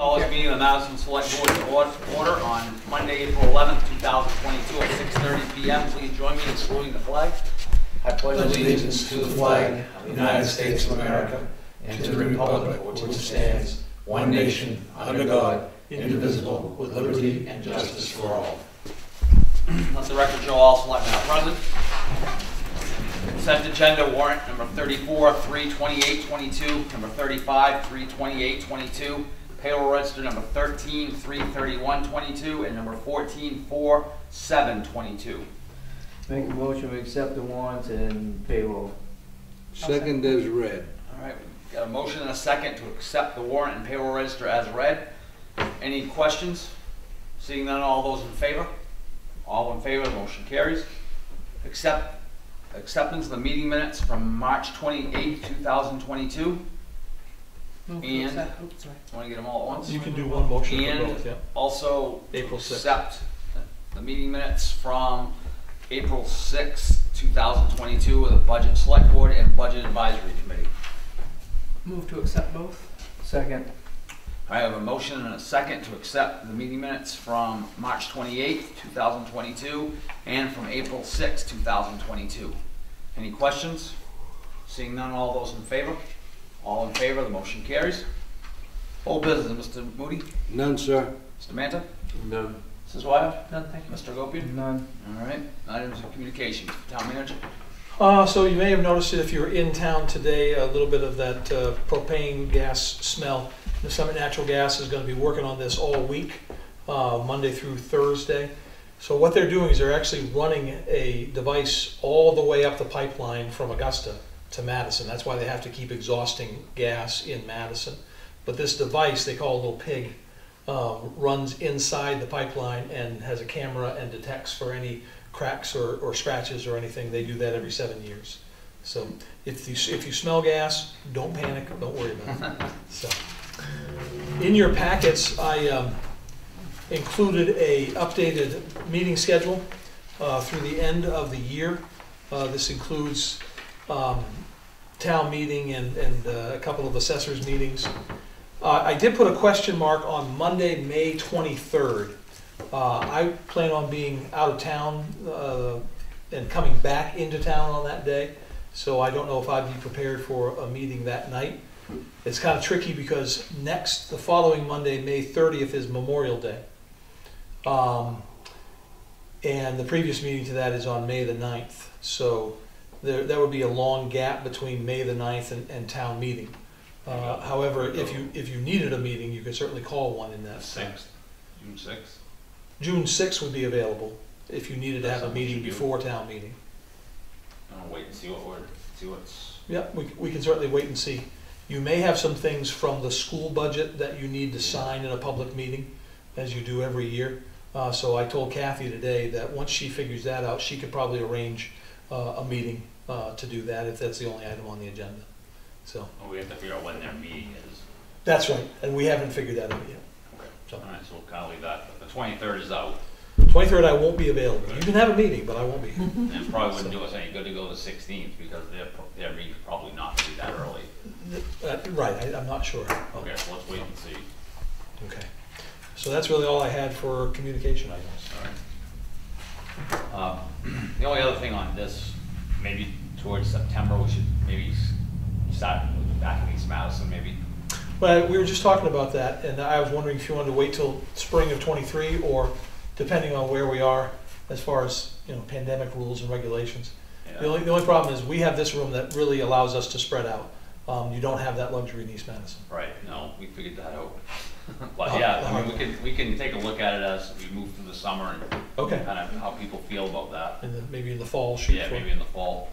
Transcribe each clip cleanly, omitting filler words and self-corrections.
Call this meeting of the Madison Select Board to order on Monday, April 11th, 2022 at 6:30 p.m. Please join me in saluting the flag. I pledge allegiance to the flag of the United States of America and to the republic for which it stands, one nation, under God, indivisible, with liberty and justice for all. Let the record show all selectmen are present. Consent agenda warrant number 34, 32822, number 35, 32822. Payroll register number 13, 33122, and number 14, 4722. Make a motion to accept the warrants and payroll. Second as read. All right, we got a motion and a second to accept the warrant and payroll register as read. Any questions? Seeing none, all those in favor? All in favor, the motion carries. Acceptance of the meeting minutes from March 28, 2022. And want to get them all at once? You can do one motion for And both, yeah. also April 6th. accept the meeting minutes from April 6, 2022 with the Budget Select Board and Budget Advisory Committee. Move to accept both. Second. I have a motion and a second to accept the meeting minutes from March 28, 2022 and from April 6, 2022. Any questions? Seeing none, all those in favor? All in favor, the motion carries. Old business, Mr. Moody? None, sir. Mr. Manta? None. Mrs. Wyatt? None, thank you. Mr. Gopian? None. All right, items of communication. Town manager? So you may have noticed it if you were in town today, a little bit of that propane gas smell. The Summit Natural Gas is going to be working on this all week, Monday through Thursday. So what they're doing is they're actually running a device all the way up the pipeline from Augusta to Madison. That's why they have to keep exhausting gas in Madison. But this device, they call a little pig, runs inside the pipeline and has a camera and detects for any cracks or scratches or anything. They do that every 7 years. So if you smell gas, don't panic, don't worry about it. So in your packets, I included a updated meeting schedule through the end of the year. This includes town meeting and a couple of assessors meetings. I did put a question mark on Monday, May 23rd. I plan on being out of town and coming back into town on that day, so I don't know if I'd be prepared for a meeting that night. It's kind of tricky because the following Monday, May 30th, is Memorial Day. And the previous meeting to that is on May the 9th. So there would be a long gap between May the 9th and town meeting. However, if you needed a meeting, you could certainly call one in that. 6th, June 6th. June 6th would be available if you needed to have a meeting before town meeting. I'll wait and see what's. Yeah, we can certainly wait and see. You may have some things from the school budget that you need to sign in a public meeting, as you do every year. So I told Kathy today that once she figures that out, she could probably arrange a meeting to do that if that's the only item on the agenda. So We have to figure out when their meeting is. that's right, and we haven't figured that out yet. Okay. So. All right, so we'll kind of leave that. The 23rd is out. 23rd I won't be available. You can have a meeting, but I won't be. And probably wouldn't do us any good to go to the 16th because their meeting's probably not to be that early. Right, I'm not sure. Okay, so let's wait and see. Okay. So that's really all I had for communication items. All right. The only other thing on this, maybe towards September, we should maybe start back in East Madison, maybe. Well, we were just talking about that, and I was wondering if you wanted to wait till spring of '23, or depending on where we are as far as pandemic rules and regulations. Yeah. The only problem is we have this room that really allows us to spread out. You don't have that luxury in East Madison. Right. No, we figured that out. But yeah, I mean, we can take a look at it as we move through the summer and Okay. kind of how people feel about that. And maybe in the fall, shoot Yeah, for. maybe in the fall.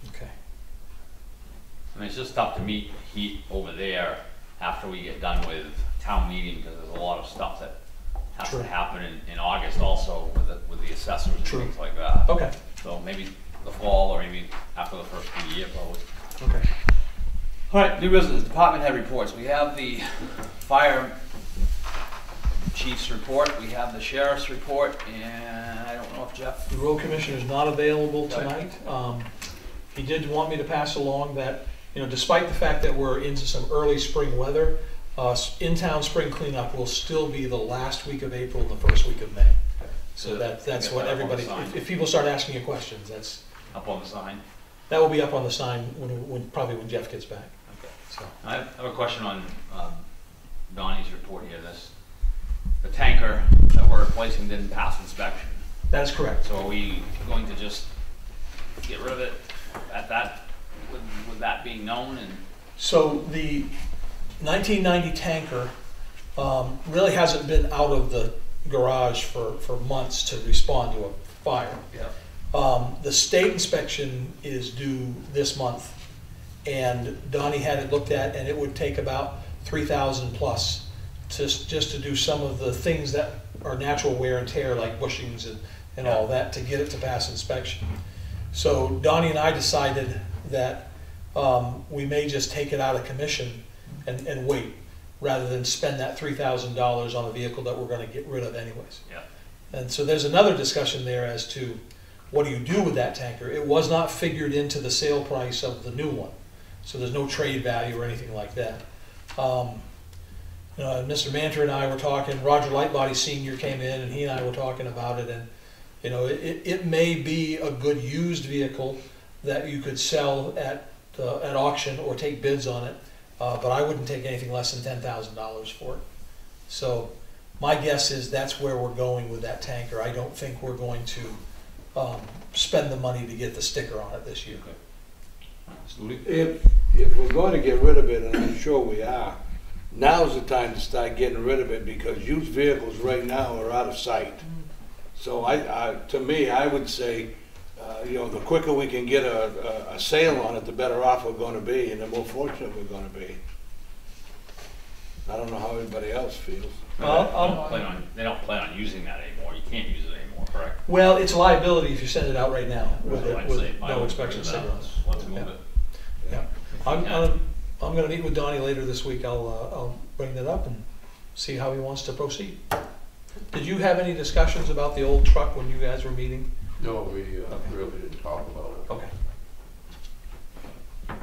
Okay. I mean, it's just tough to meet heat over there after we get done with town meeting because there's a lot of stuff that has True. to happen in August also with the assessors and True. things like that. Okay. So maybe the fall or maybe after the first of the year probably. Okay. All right, new business, department head reports. We have the fire chief's report, we have the sheriff's report, and I don't know if Jeff. The road commissioner is not available tonight. He did want me to pass along that, despite the fact that we're into some early spring weather, In-town spring cleanup will still be the last week of April and the first week of May. So that's what everybody, if people start asking you questions, that's, Up on the sign. that will be up on the sign probably when Jeff gets back. Okay. So, I have a question on Donnie's report here. The tanker that we're replacing didn't pass inspection. that is correct. So are we going to just get rid of it at that, with that being known? And So the 1990 tanker really hasn't been out of the garage for months to respond to a fire. yeah. The state inspection is due this month, and Donnie had it looked at, and it would take about 3,000 plus just to do some of the things that are natural wear and tear, like bushings and all that, to get it to pass inspection. So Donnie and I decided that we may just take it out of commission and wait, rather than spend that $3,000 on a vehicle that we're going to get rid of anyways. Yeah. And so there's another discussion there as to what do you do with that tanker. It was not figured into the sale price of the new one, so there's no trade value or anything like that. Mr. Manter and I were talking, Roger Lightbody Sr. came in and he and I were talking about it, and it may be a good used vehicle that you could sell at auction or take bids on it, but I wouldn't take anything less than $10,000 for it. So my guess is that's where we're going with that tanker. I don't think we're going to spend the money to get the sticker on it this year. If we're going to get rid of it, and I'm sure we are, now's the time to start getting rid of it, because used vehicles right now are out of sight. So to me, I would say, the quicker we can get a sale on it, the better off we're going to be, and the more fortunate we're going to be. I don't know how everybody else feels. They don't plan on using that anymore. You can't use it anymore, correct? Well, it's a liability if you send it out right now with So I'd with say I no would inspection agree with sticker on it. that. Let's move Yeah. it. Yeah. I'm going to meet with Donnie later this week. I'll bring that up and see how he wants to proceed. Did you have any discussions about the old truck when you guys were meeting? No, we really didn't talk about it. Okay. All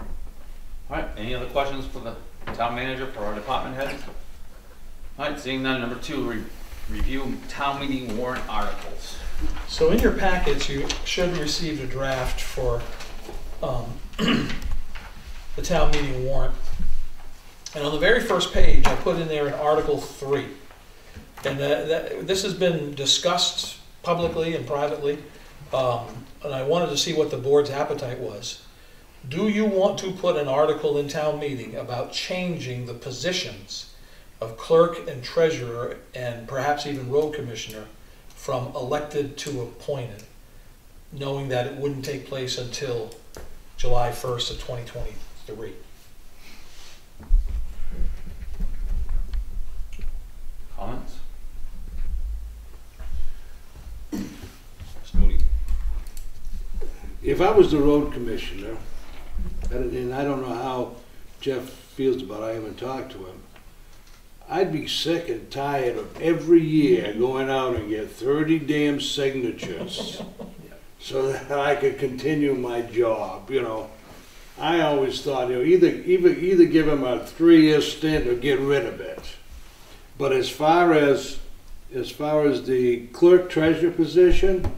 right, any other questions for the town manager, for our department heads? All right, seeing none, number 2, review town meeting warrant articles. So in your packets, you should have received a draft for the town meeting warrant. And on the very first page, I put in there an Article 3. And this has been discussed publicly and privately, and I wanted to see what the board's appetite was. Do you want to put an article in town meeting about changing the positions of clerk and treasurer and perhaps even road commissioner from elected to appointed, knowing that it wouldn't take place until July 1st of 2023? Comments? Snooty. If I was the road commissioner, and I don't know how Jeff feels about it, I haven't talked to him, I'd be sick and tired of every year going out and get 30 damn signatures so that I could continue my job, I always thought, either give him a 3-year stint or get rid of it. But as far as the clerk treasurer position,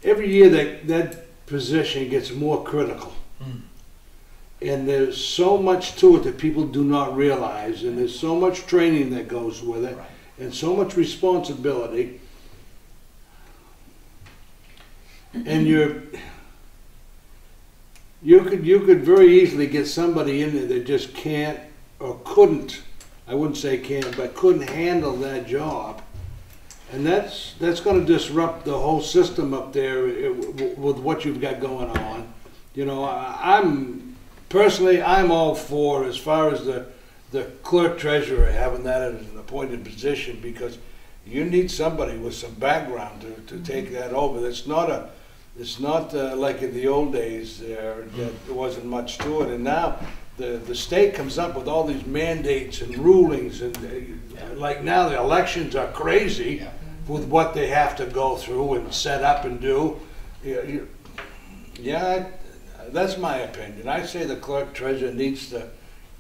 every year that position gets more critical. And there's so much to it that people do not realize, and there's so much training that goes with it, and so much responsibility. And you could very easily get somebody in there that just can't or couldn't, I wouldn't say can't, but couldn't handle that job. And that's going to disrupt the whole system up there with what you've got going on. I'm all for, as far as the clerk treasurer, having that as an appointed position, because you need somebody with some background to take that over. It's not like in the old days there wasn't much to it, and now the state comes up with all these mandates and rulings, and like now the elections are crazy with what they have to go through and set up and do. That's my opinion. I say the clerk treasurer needs to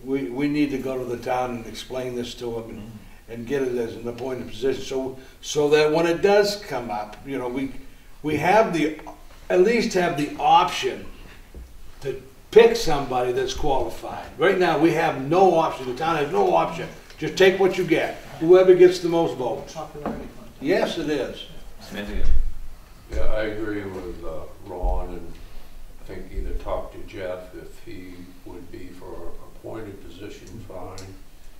we need to go to the town and explain this to them and get it as an appointed position, so that when it does come up, you know, we have at least have the option to pick somebody that's qualified. Right now, we have no option, the town has no option, just take what you get, whoever gets the most votes. Popularity contest. Yes, it is. Smithy? Yeah, I agree with Ron, and I think either talk to Jeff if he would be for an appointed position, fine.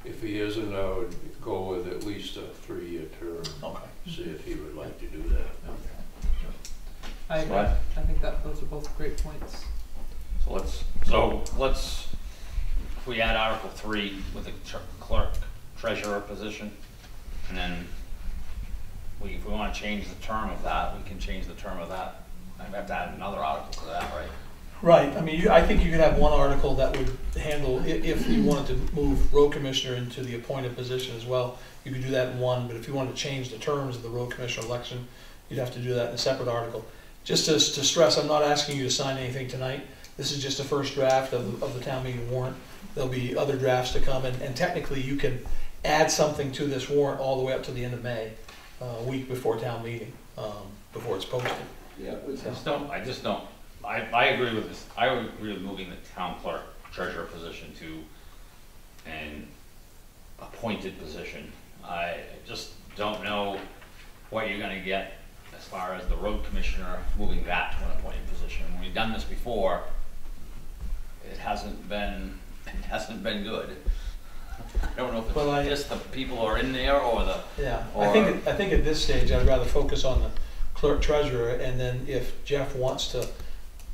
If he isn't, I would go with at least a 3-year term. Okay. See if he would like to do that. I agree. Right. I think that those are both great points. So let's, if we add Article 3 with the clerk treasurer position, and then if we want to change the term of that, we can change the term of that. I have to add another article to that, right? Right, I mean, I think you could have one article that would handle, if you wanted to move road commissioner into the appointed position as well, you could do that in one, but if you wanted to change the terms of the road commissioner election, you'd have to do that in a separate article. Just to stress, I'm not asking you to sign anything tonight. This is just a first draft of the town meeting warrant. There'll be other drafts to come, and technically you can add something to this warrant all the way up to the end of May, a week before town meeting, before it's posted. Yeah, I just don't, I agree with this. I would agree with moving the town clerk treasurer position to an appointed position. I just don't know what you're gonna get as far as the road commissioner moving that to an appointed position. When we've done this before, it hasn't been good. I don't know if it's just the people who are in there or the. Yeah, or, I think at this stage, I'd rather focus on the clerk treasurer, and then if Jeff wants to,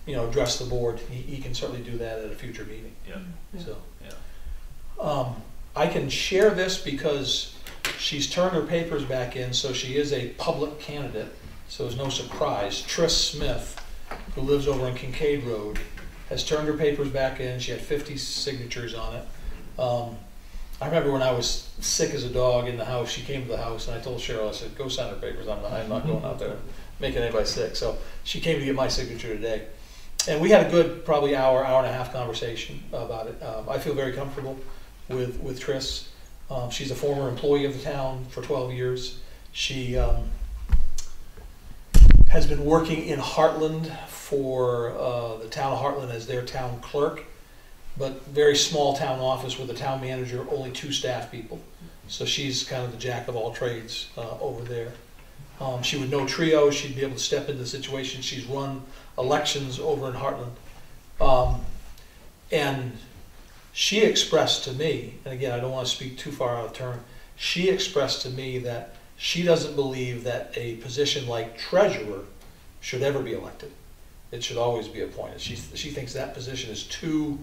you know, address the board, he can certainly do that at a future meeting. Yeah. So, Yeah. I can share this because she's turned her papers back in, so she is a public candidate, so it's no surprise. Tris Smith, who lives over on Kincaid Road, has turned her papers back in. She had 50 signatures on it. I remember when I was sick as a dog in the house, she came to the house, and I told Cheryl, I said, go sign her papers. I'm not going out there making anybody sick. So she came to get my signature today. And we had a good, probably hour and a half conversation about it. I feel very comfortable with Tris. She's a former employee of the town for 12 years. She has been working in Heartland for the town of Heartland as their town clerk, but very small town office with a town manager, only 2 staff people. So she's kind of the jack of all trades over there. She would know Trio. She'd be able to step into the situation. She's run elections over in Heartland. And she expressed to me, and again, I don't want to speak too far out of turn, she expressed to me that she doesn't believe that a position like treasurer should ever be elected. It should always be appointed. She thinks that position is too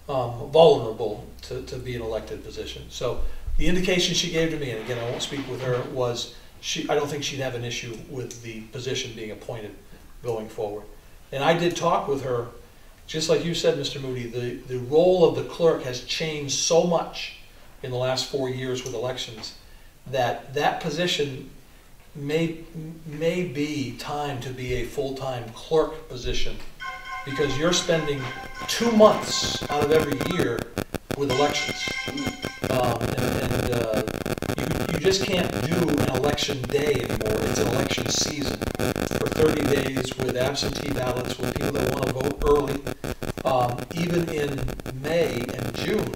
vulnerable to be an elected position. So the indication she gave to me, and again, I won't speak with her, was I don't think she'd have an issue with the position being appointed going forward. And I did talk with her, just like you said, Mr. Moody, the role of the clerk has changed so much in the last 4 years with elections that position may be time to be a full-time clerk position, because you're spending 2 months out of every year with elections. You just can't do an election day anymore. It's an election season for 30 days with absentee ballots, with people that want to vote early. Even in May and June,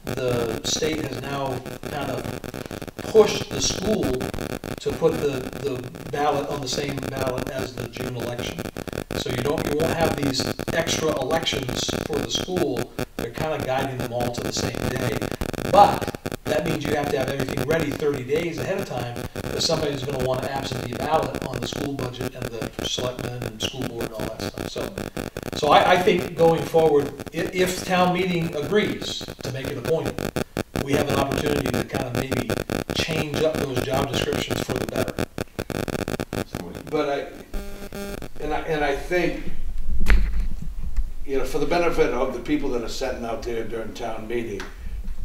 the state has now kind of pushed the school to put the ballot on the same ballot as the June election. So you won't have these extra elections for the school. They're kind of guiding them all to the same day. But that means you have to have everything ready 30 days ahead of time, because somebody's going to want an absentee ballot on the school budget and the selectmen and school board and all that stuff. So I think going forward, if town meeting agrees to make it appointed, we have an opportunity to kind of maybe change up those job descriptions for the better. But I think, you know, for the benefit of the people that are sitting out there during town meeting,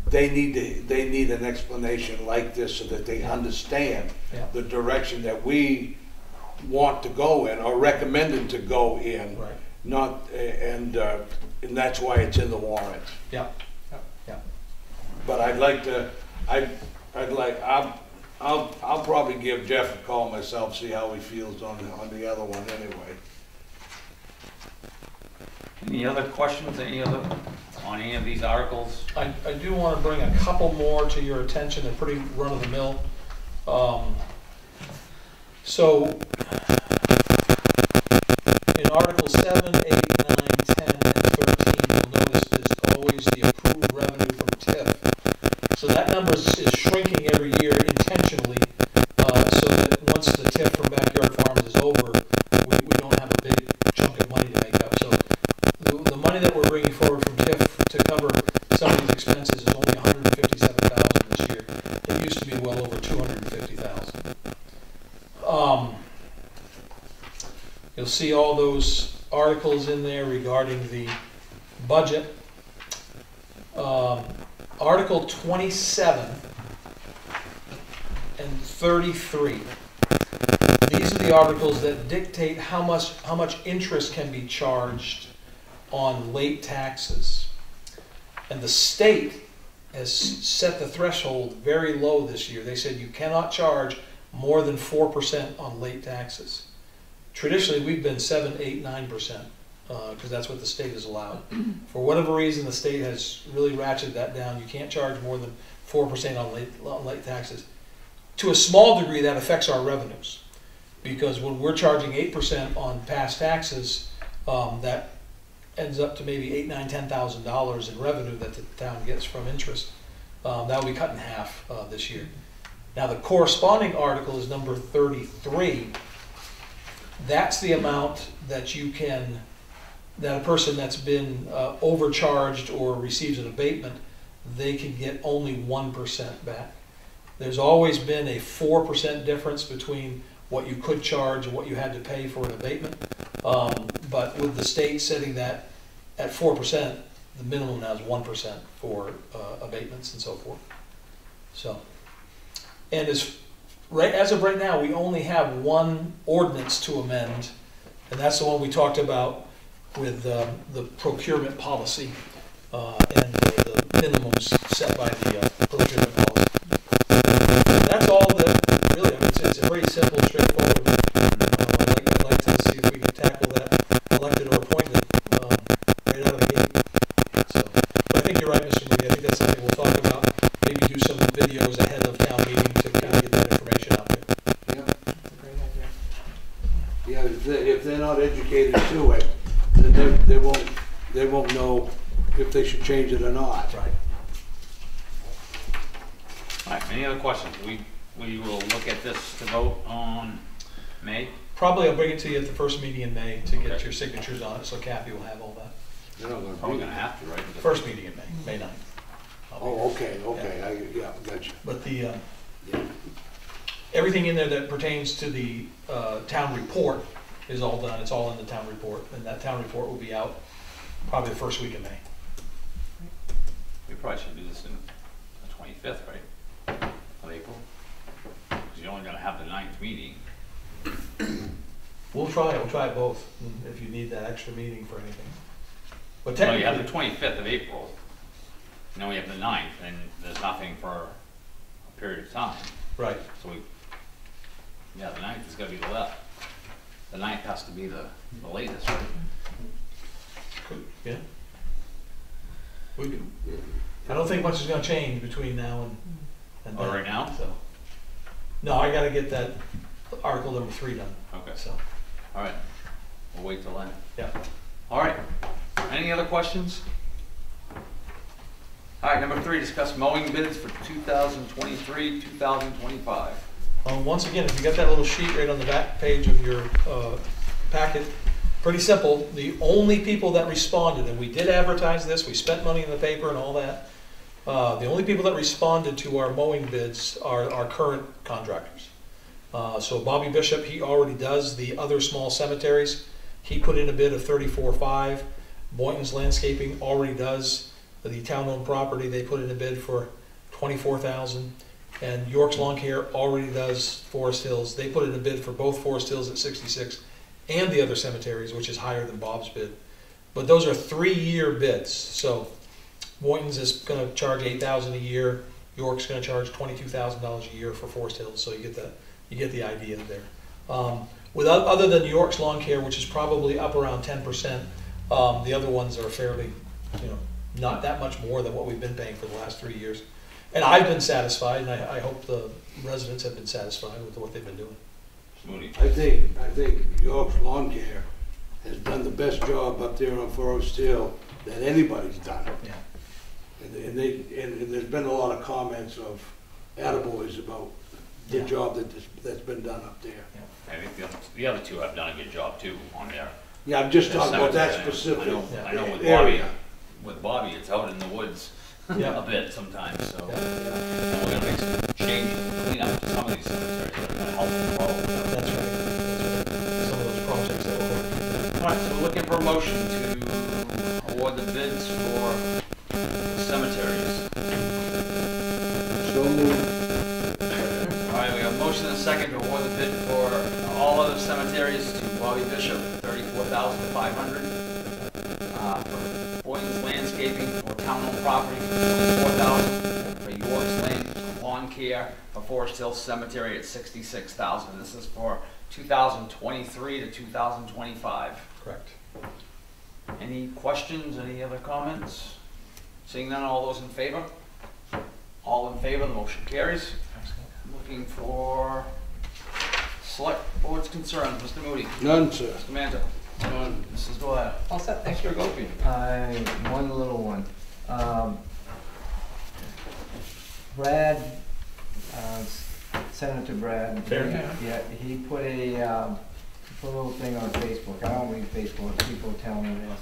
they need an explanation like this so that they understand the direction that we want to go in or recommended to go in. Right. Not and that's why it's in the warrant. Yeah. but I'd like to, I'll probably give Jeff a call myself, see how he feels on the other one anyway. Any other questions, on any of these articles? I do want to bring a couple more to your attention. They're pretty run-of-the-mill. So, in Articles 7, 8, 9, 10, and 13, you'll notice there's always the approved revenue from TIF. So that number is shrinking every year intentionally, so that once the TIF from Backyard Farms is over, we don't have a big chunk of money to make up. So the money that we're bringing forward from TIF to cover some of these expenses is only $157,000 this year. It used to be well over $250,000. You'll see all those articles in there regarding the budget. Article 27 and 33. These are the articles that dictate how much interest can be charged on late taxes. And the state has set the threshold very low this year. They said you cannot charge more than 4% on late taxes. Traditionally, we've been 7, 8, 9%, because that's what the state has allowed. For whatever reason, the state has really ratcheted that down. You can't charge more than 4% on late taxes. To a small degree, that affects our revenues, because when we're charging 8% on past taxes, that ends up to maybe $8,000, $9,000, $10,000 in revenue that the town gets from interest. That will be cut in half this year. Now, the corresponding article is number 33. That's the amount that that a person that's been overcharged or receives an abatement, they can get only 1% back. There's always been a 4% difference between what you could charge and what you had to pay for an abatement. But with the state setting that at 4%, the minimum now is 1% for abatements and so forth. So, and as of right now, we only have one ordinance to amend, and that's the one we talked about with the procurement policy and the minimums set by the procurement policy. That's all that really. I mean, it's a pretty simple, straightforward. I'd like to see if we can tackle that elected or appointed right out of the gate. So, but I think you're right, Mr. Moody. I think that's something we'll talk about. Maybe do some videos ahead of town meeting to kind of get that information out there. Great idea. Yeah, if they're not educated to it, then they won't know if they should change it or not. Right. All right, any other questions? We will look at this to vote on May. Probably I'll bring it to you at the first meeting in May to get Okay. your signatures on it, so Kathy will have all that. They're not gonna Probably do gonna that. have to, right? The first meeting in May, May 9th. I'll be Oh, there. okay, yeah, gotcha. But the, Yeah. everything in there that pertains to the town report is all done. It's all in the town report, and that town report will be out probably the first week in May. We probably should do this in the 25th, right, of April? Because you're only gonna have the 9th meeting. We'll try it both, if you need that extra meeting for anything. But So you have technically, the 25th of April, and then we have the 9th, and there's nothing for a period of time. right, So yeah, the 9th is gonna be the left. The 9th has to be the latest, right? yeah. We can, I don't think much is gonna change between now and Oh, then. right now? So, no, I gotta get that article number 3 done, Okay, so, all right. We'll wait till then. yeah. All right. Any other questions? All right, number 3, discuss mowing bids for 2023, 2025. Once again, if you got that little sheet right on the back page of your packet, pretty simple. The only people that responded, and we did advertise this, we spent money in the paper and all that, the only people that responded to our mowing bids are our current contractors. So Bobby Bishop, he already does the other small cemeteries. He put in a bid of $34,500. Boynton's Landscaping already does the town-owned property. They put in a bid for $24,000. And York's Lawn Care already does Forest Hills. They put in a bid for both Forest Hills at $66,000 and the other cemeteries, which is higher than Bob's bid. But those are 3-year bids. So Boynton's is gonna charge $8,000 a year, York's gonna charge $22,000 a year for Forest Hills, so you get the idea there. Other than York's lawn care, which is probably up around 10%, the other ones are fairly, not that much more than what we've been paying for the last 3 years. And I've been satisfied, and I hope the residents have been satisfied with what they've been doing. I think York's Lawn Care has done the best job up there on Forest Hill that anybody's done. Yeah. And there's been a lot of comments of attaboys about the Yeah. job that's been done up there. I think the other two have done a good job too on there. Yeah, I'm just The talking about that cemetery. specific I know with Bobby, area. it's out in the woods Yeah. a bit sometimes, so. Yeah. And we're gonna make some changes to clean up some of these cemeteries that are gonna help the road. That's right. Some of those projects that we're working on. All right, so we're looking for a motion to award the bids for the cemeteries. So moved. All right, we have a motion and a second to award the bid for all other cemeteries to Bobby Bishop, $34,500. For Boynton's Landscaping for town-owned property, $24,000. For York's Lawn Care for Forest Hill Cemetery at $66,000. This is for 2023 to 2025. Correct. Any questions, any other comments? Seeing none, all those in favor? All in favor, the motion carries. Looking for select board's concerns, Mr. Moody, None, sir. Mr. Manzo, None. Mrs. Dwyer. All set, thanks. Mr. Gopi. One little one. Brad, Senator Brad. Fairfax? Yeah, he put a little thing on Facebook. I don't read Facebook, people tell me this.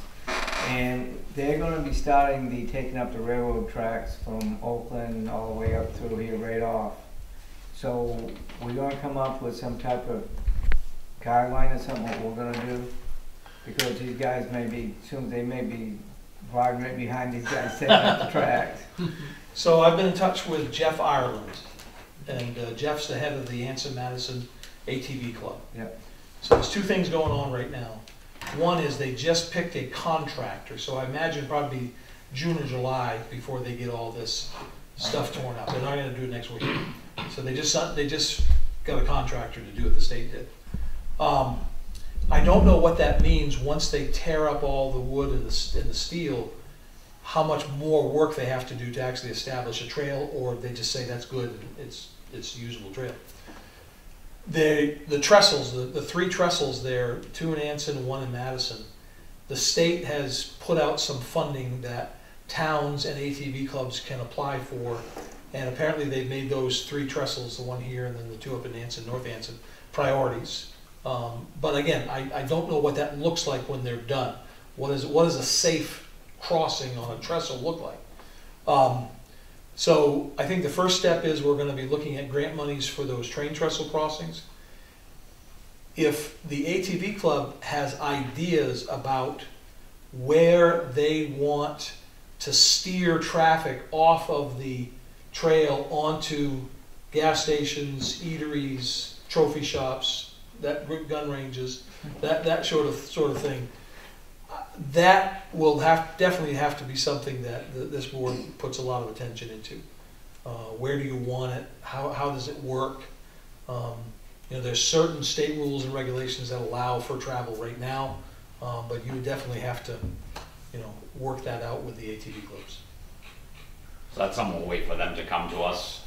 And they're gonna be starting taking up the railroad tracks from Oakland all the way up through here right off. So we're gonna come up with some type of guideline or something what we're gonna do. Because these guys may be riding right behind these guys taking up the tracks. So I've been in touch with Jeff Ireland, and Jeff's the head of the Madison ATV Club. Yep. So there's two things going on right now. One is they just picked a contractor, so I imagine probably June or July before they get all this stuff torn up. They're not gonna do it next week. So they just got a contractor to do what the state did. I don't know what that means once they tear up all the wood and the steel, how much more work they have to do to actually establish a trail, or they just say that's good, it's a usable trail. The trestles, the three trestles there, two in Anson, one in Madison, the state has put out some funding that towns and ATV clubs can apply for, and apparently they've made those three trestles, the one here and then the two up in Anson, North Anson, priorities. But again, I don't know what that looks like when they're done. What is a safe crossing on a trestle look like? So I think the first step is we're going to be looking at grant monies for those train trestle crossings. If the ATV club has ideas about where they want to steer traffic off of the trail onto gas stations, eateries, trophy shops, that gun ranges, that sort of thing, that will definitely have to be something that this board puts a lot of attention into. Where do you want it? How does it work? There's certain state rules and regulations that allow for travel right now, but you would definitely have to, work that out with the ATV clubs. So that's something we'll wait for them to come to us.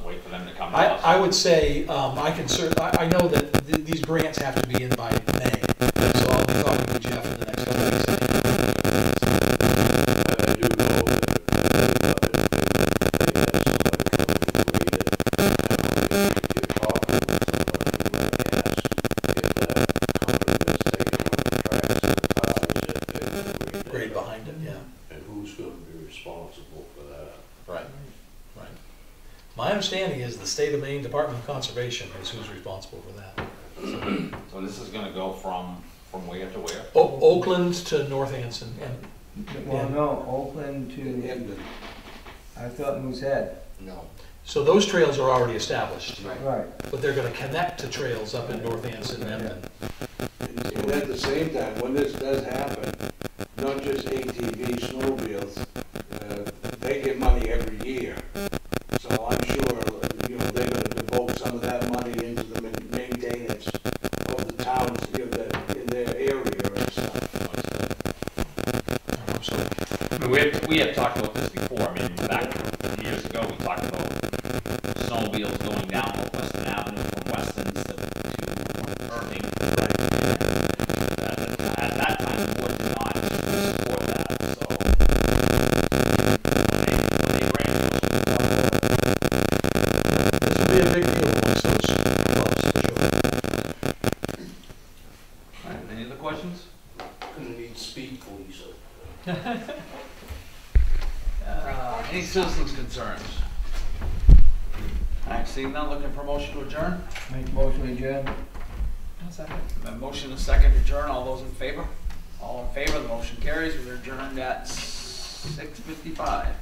Wait for them to come to us. I would say I know that these grants have to be in by May, so I'll be talking to Jeff in the next couple of weeks. I do know Grade behind it, yeah. and who's gonna be responsible for that? Right. Right. My understanding is the State of Maine Department of Conservation is who's responsible for that. So this is gonna go from where to where? Oakland to North Anson. Well, no, Oakland to, Ended. I thought Moosehead. No. So those trails are already established, Right. but they're gonna connect to trails up in North Anson and Emden. And at the same time, when this does happen, not just ATV snowmobiles, we have talked about this before, I mean, back years ago, we talked about snowmobiles going down Western Avenue from Weston's to Irving. At that time, the board did not support that, so. When they ran those, we talked about it. This would be a big deal amongst those clubs, for sure. All right, any other questions? Gonna need speed police. Any citizens' concerns? All right, seeing none, looking for a motion to adjourn? Make a motion to adjourn. I'll second. A motion and a second to adjourn, all those in favor? All in favor, the motion carries, we're adjourned at 6:55.